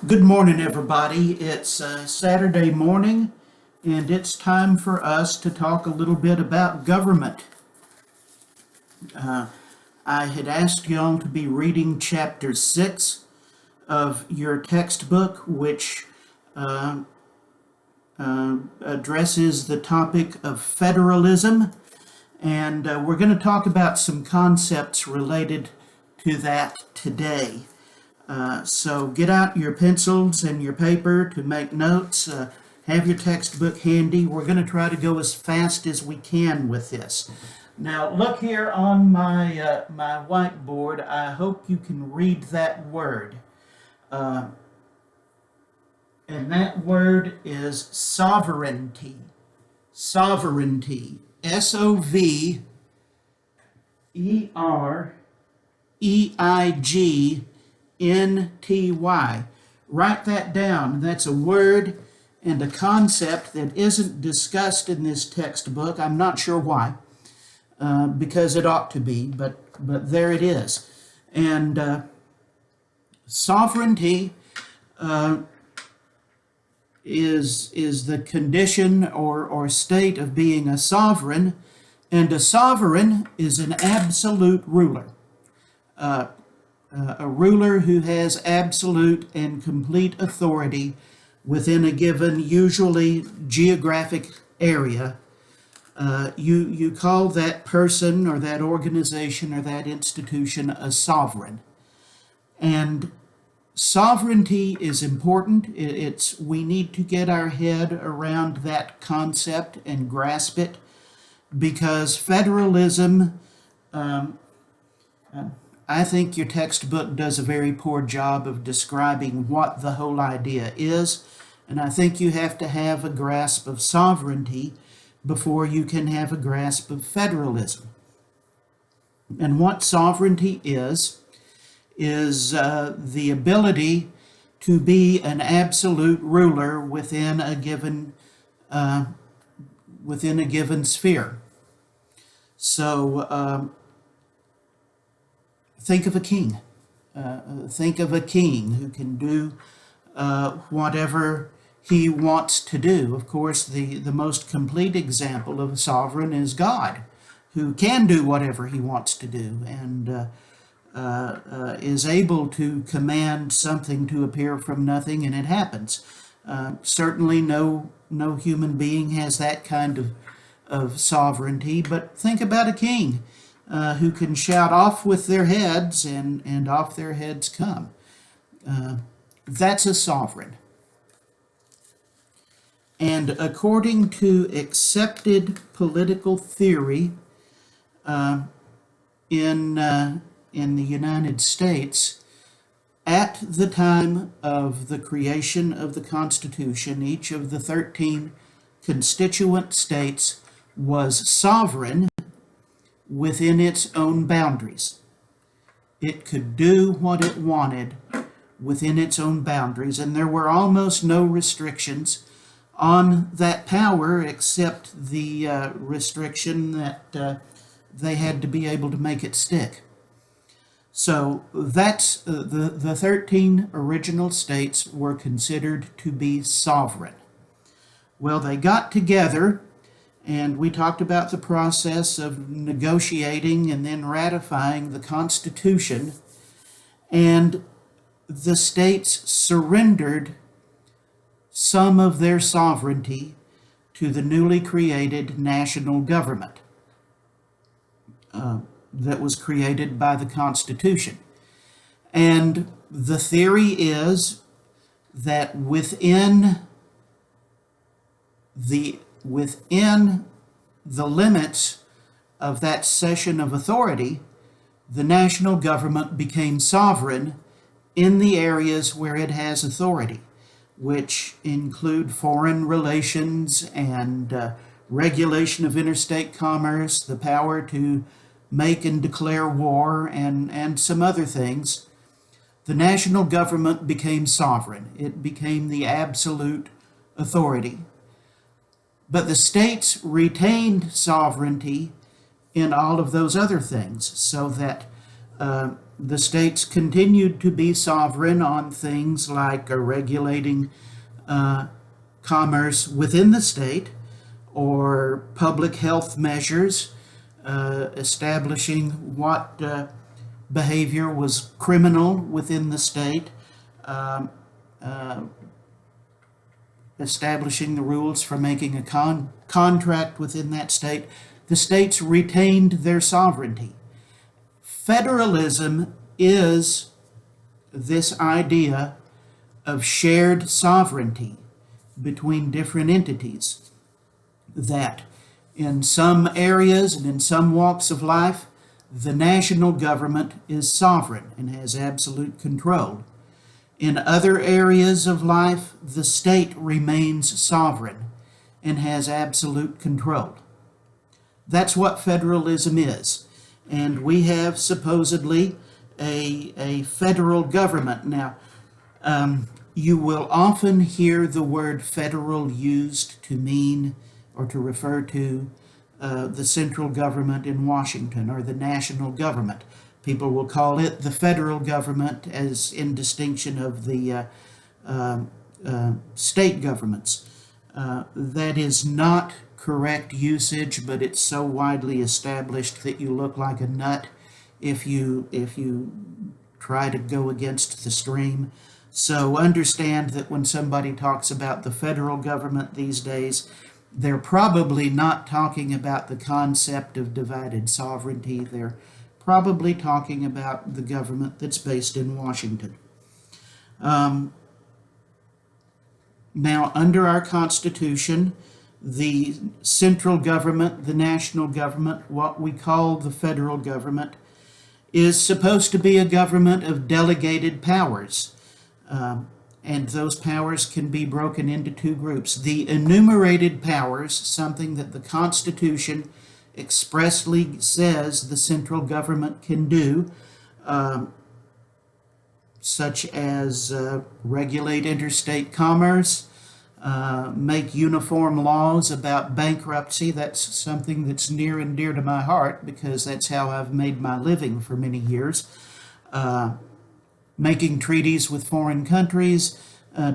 Good morning, everybody. It's Saturday morning, and it's time for us to talk a little bit about government. I had asked y'all to be reading chapter 6 of your textbook, which addresses the topic of federalism, and we're going to talk about some concepts related to that today. So get out your pencils and your paper to make notes. Have your textbook handy. We're going to try to go as fast as we can with this. Now look here on my whiteboard. I hope you can read that word. And that word is sovereignty. Sovereignty. Sovereignty. Write that down. That's a word and a concept that isn't discussed in this textbook. I'm not sure why, because it ought to be, but there it is. And sovereignty is the condition or state of being a sovereign, and a sovereign is an absolute ruler. A ruler who has absolute and complete authority within a given, usually geographic area. You call that person or that organization or that institution a sovereign. And sovereignty is important. We need to get our head around that concept and grasp it, because federalism, I think your textbook does a very poor job of describing what the whole idea is, and I think you have to have a grasp of sovereignty before you can have a grasp of federalism. And what sovereignty is the ability to be an absolute ruler within a given sphere. So think of a king. Think of a king who can do whatever he wants to do. Of course, the most complete example of a sovereign is God, who can do whatever he wants to do and is able to command something to appear from nothing, and it happens. Certainly no human being has that kind of sovereignty, but think about a king who can shout off with their heads and off their heads come. That's a sovereign. And according to accepted political theory in the United States, at the time of the creation of the Constitution, each of the 13 constituent states was sovereign within its own boundaries. It could do what it wanted within its own boundaries, and there were almost no restrictions on that power except the restriction that they had to be able to make it stick. So that's the 13 original states were considered to be sovereign. Well, they got together, and we talked about the process of negotiating and then ratifying the Constitution, and the states surrendered some of their sovereignty to the newly created national government that was created by the Constitution. And the theory is that within the limits of that cession of authority, the national government became sovereign in the areas where it has authority, which include foreign relations and regulation of interstate commerce, the power to make and declare war, and some other things. The national government became sovereign. It became the absolute authority. But the states retained sovereignty in all of those other things, so that The states continued to be sovereign on things like regulating commerce within the state, or public health measures, establishing what behavior was criminal within the state, um, uh, establishing the rules for making a contract within that state. The states retained their sovereignty. Federalism is this idea of shared sovereignty between different entities, that in some areas and in some walks of life, the national government is sovereign and has absolute control. In other areas of life, the state remains sovereign and has absolute control. That's what federalism is. And we have supposedly a federal government. Now, you will often hear the word federal used to mean or to refer to the central government in Washington, or the national government. People will call it the federal government, as in distinction of the state governments. That is not correct usage, but it's so widely established that you look like a nut if you try to go against the stream. So understand that when somebody talks about the federal government these days, they're probably not talking about the concept of divided sovereignty. They're probably talking about the government that's based in Washington. Now, under our Constitution, the central government, the national government, what we call the federal government, is supposed to be a government of delegated powers. And those powers can be broken into two groups. The enumerated powers, something that the Constitution expressly says the central government can do, such as regulate interstate commerce, make uniform laws about bankruptcy. That's something that's near and dear to my heart because that's how I've made my living for many years. Making treaties with foreign countries,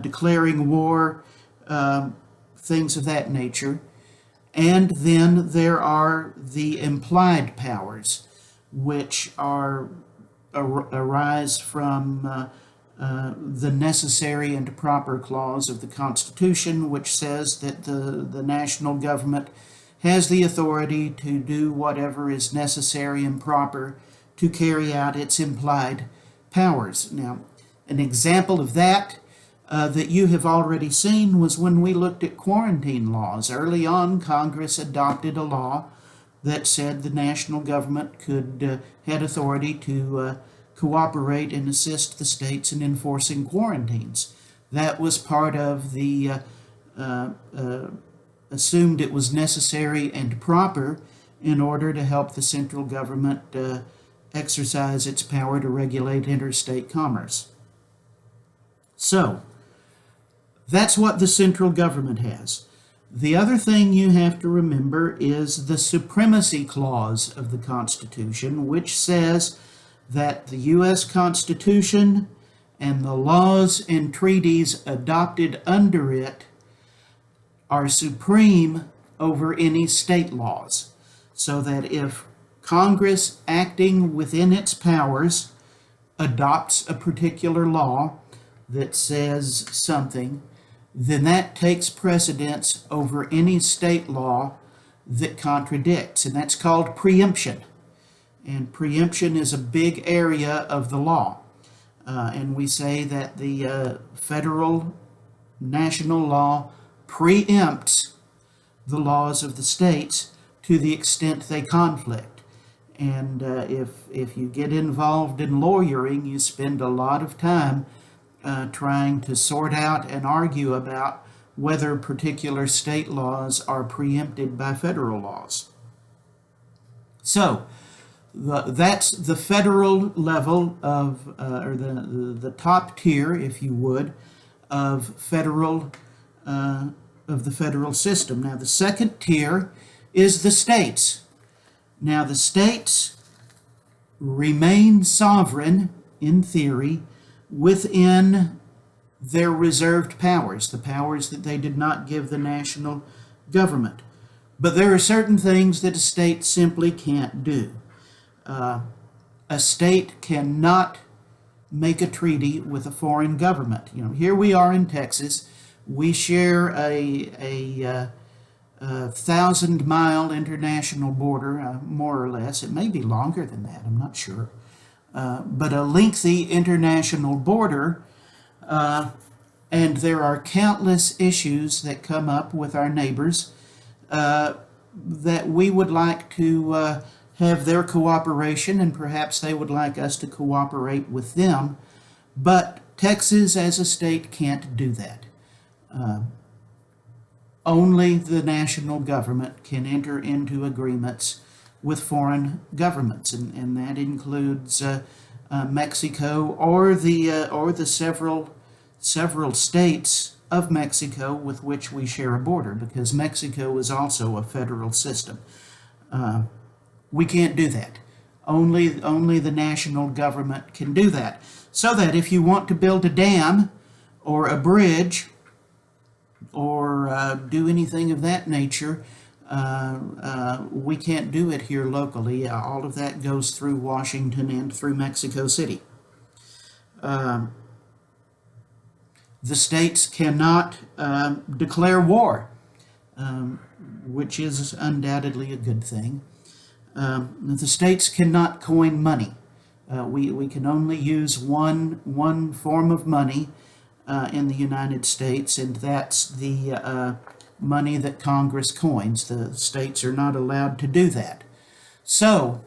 declaring war, things of that nature. And then there are the implied powers, which arise from the necessary and proper clause of the Constitution, which says that the national government has the authority to do whatever is necessary and proper to carry out its implied powers. Now, an example of that that you have already seen was when we looked at quarantine laws. Early on, Congress adopted a law that said the national government had authority to cooperate and assist the states in enforcing quarantines. That was part of the assumed it was necessary and proper in order to help the central government exercise its power to regulate interstate commerce. So, that's what the central government has. The other thing you have to remember is the Supremacy Clause of the Constitution, which says that the U.S. Constitution and the laws and treaties adopted under it are supreme over any state laws, so that if Congress, acting within its powers, adopts a particular law that says something, then that takes precedence over any state law that contradicts, and that's called preemption. And preemption is a big area of the law. And we say that the federal national law preempts the laws of the states to the extent they conflict. And if you get involved in lawyering, you spend a lot of time trying to sort out and argue about whether particular state laws are preempted by federal laws. So, that's the federal level of, or the top tier, if you would, of the federal system. Now, the second tier is the states. Now, the states remain sovereign, in theory, within their reserved powers, the powers that they did not give the national government. But there are certain things that a state simply can't do. A state cannot make a treaty with a foreign government. You know, here we are in Texas. We share a 1,000-mile international border, more or less. It may be longer than that, I'm not sure. But a lengthy international border, and there are countless issues that come up with our neighbors that we would like to have their cooperation, and perhaps they would like us to cooperate with them. But Texas as a state can't do that. Only the national government can enter into agreements with foreign governments, and that includes Mexico or the several states of Mexico with which we share a border, because Mexico is also a federal system. We can't do that. Only the national government can do that. So that if you want to build a dam or a bridge or do anything of that nature, we can't do it here locally. All of that goes through Washington and through Mexico City. The states cannot declare war, which is undoubtedly a good thing. The states cannot coin money. We can only use one form of money in the United States, and that's the money that Congress coins. The states are not allowed to do that. So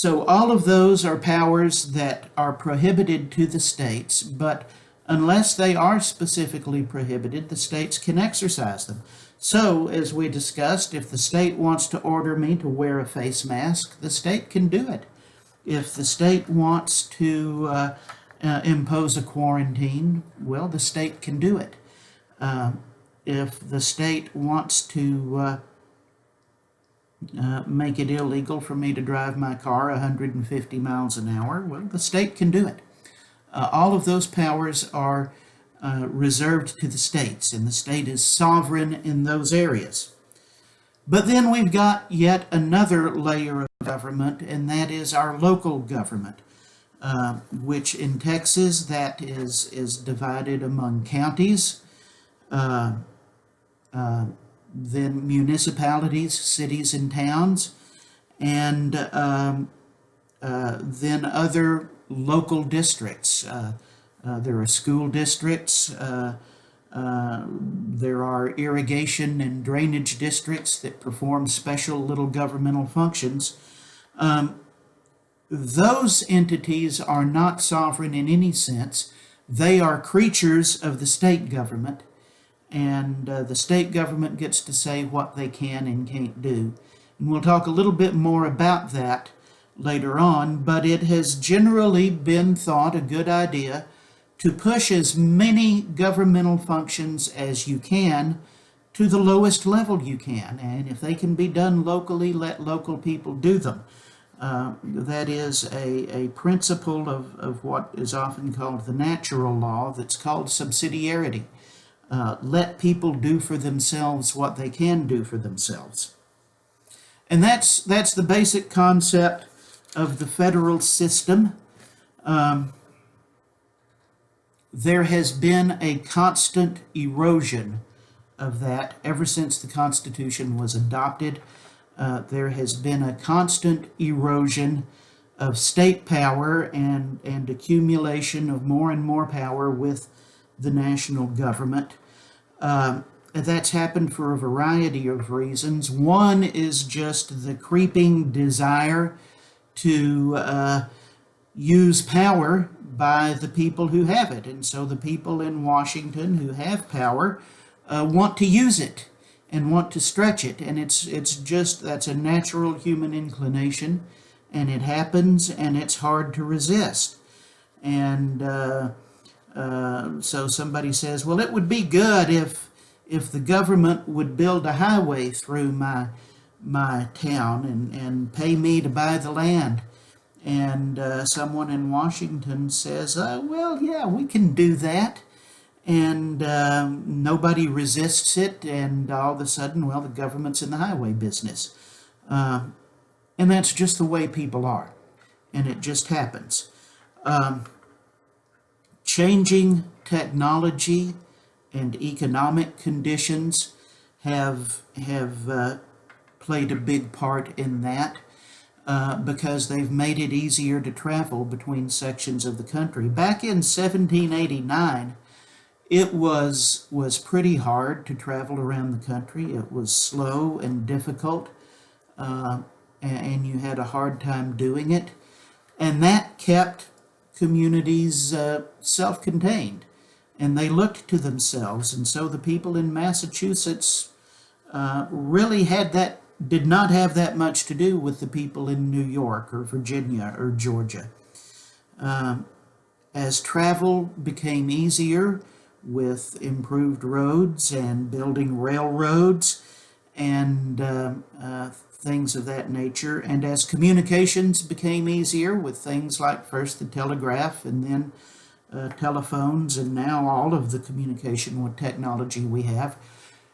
all of those are powers that are prohibited to the states, but unless they are specifically prohibited, the states can exercise them. So, as we discussed, if the state wants to order me to wear a face mask, the state can do it. If the state wants to impose a quarantine, well, the state can do it. If the state wants to make it illegal for me to drive my car 150 miles an hour, well, the state can do it. All of those powers are reserved to the states, and the state is sovereign in those areas. But then we've got yet another layer of government, and that is our local government, which in Texas that is divided among counties, then municipalities, cities and towns, and then other local districts. There are school districts, there are irrigation and drainage districts that perform special little governmental functions. Those entities are not sovereign in any sense. They are creatures of the state government, and the state government gets to say what they can and can't do. And we'll talk a little bit more about that later on, but it has generally been thought a good idea to push as many governmental functions as you can to the lowest level you can. And if they can be done locally, let local people do them. That is a principle of what is often called the natural law that's called subsidiarity. Let people do for themselves what they can do for themselves. And that's the basic concept of the federal system. There has been a constant erosion of that ever since the Constitution was adopted. There has been a constant erosion of state power and accumulation of more and more power with the national government. That's happened for a variety of reasons. One is just the creeping desire to use power by the people who have it. And so the people in Washington who have power want to use it and want to stretch it. And it's just, that's a natural human inclination, and it happens, and it's hard to resist. And so somebody says, well, it would be good if the government would build a highway through my town and pay me to buy the land. and someone in Washington says, well, yeah, we can do that. And nobody resists it, and all of a sudden, well, the government's in the highway business. And that's just the way people are, and it just happens. Changing technology and economic conditions have played a big part in that. Because they've made it easier to travel between sections of the country. Back in 1789, it was pretty hard to travel around the country. It was slow and difficult, and you had a hard time doing it. And that kept communities self-contained, and they looked to themselves. And so the people in Massachusetts really did not have that much to do with the people in New York or Virginia or Georgia. As travel became easier with improved roads and building railroads and things of that nature, and as communications became easier with things like first the telegraph and then telephones, and now all of the communication with technology we have,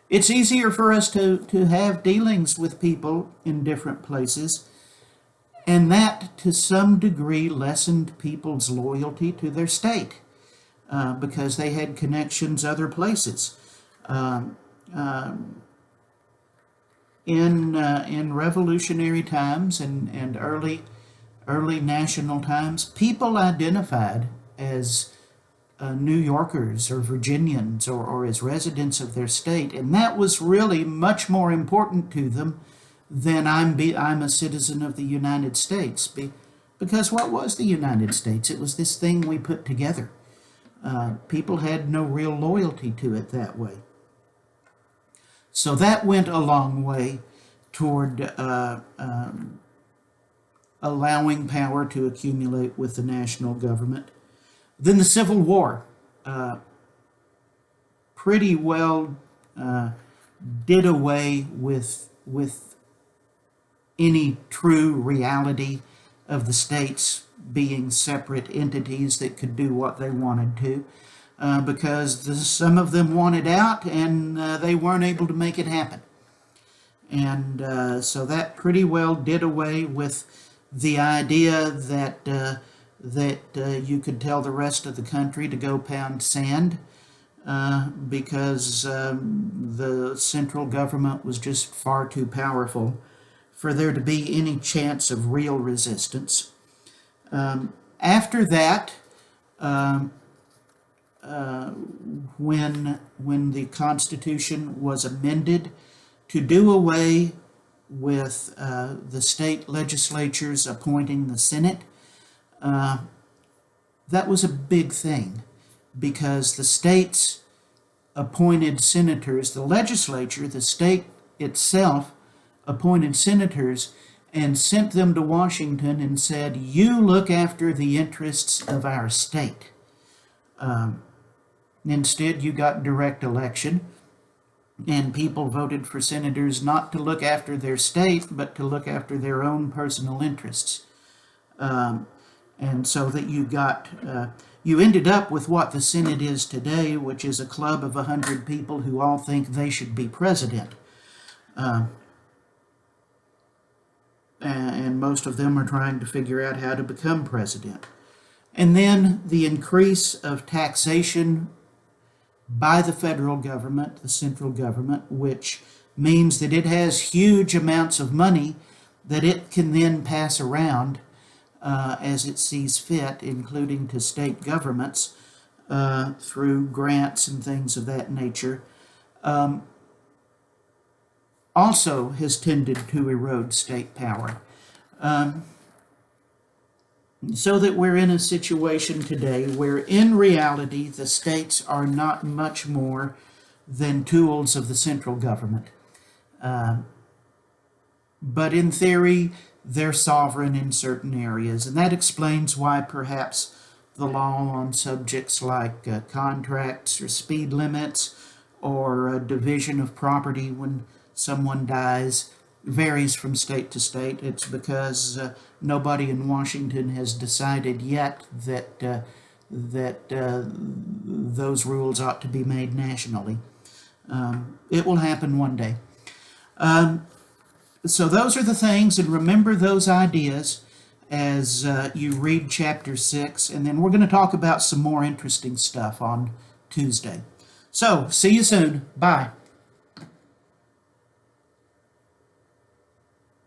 it's easier for us to have dealings with people in different places, and that to some degree lessened people's loyalty to their state because they had connections other places. In revolutionary times and early national times, people identified as New Yorkers or Virginians or as residents of their state, and that was really much more important to them than I'm a citizen of the United States. Because what was the United States? It was this thing we put together. People had no real loyalty to it that way. So that went a long way toward allowing power to accumulate with the national government. Then the Civil War pretty well did away with any true reality of the states being separate entities that could do what they wanted to, because some of them wanted out and they weren't able to make it happen. And so that pretty well did away with the idea that you could tell the rest of the country to go pound sand because the central government was just far too powerful for there to be any chance of real resistance. After that, when the Constitution was amended to do away with the state legislatures appointing the Senate, that was a big thing because the states appointed senators, the legislature, the state itself appointed senators and sent them to Washington and said, you look after the interests of our state. Instead, you got direct election, and people voted for senators not to look after their state, but to look after their own personal interests. And so that you ended up with what the Senate is today, which is a club of 100 people who all think they should be president. And most of them are trying to figure out how to become president. And then the increase of taxation by the federal government, the central government, which means that it has huge amounts of money that it can then pass around as it sees fit, including to state governments through grants and things of that nature, also has tended to erode state power. So that we're in a situation today where in reality the states are not much more than tools of the central government. But in theory, they're sovereign in certain areas, and that explains why perhaps the law on subjects like contracts or speed limits or division of property when someone dies varies from state to state. It's because nobody in Washington has decided yet that those rules ought to be made nationally. It will happen one day. So those are the things, and remember those ideas as you read chapter 6, and then we're going to talk about some more interesting stuff on Tuesday. So, see you soon. Bye.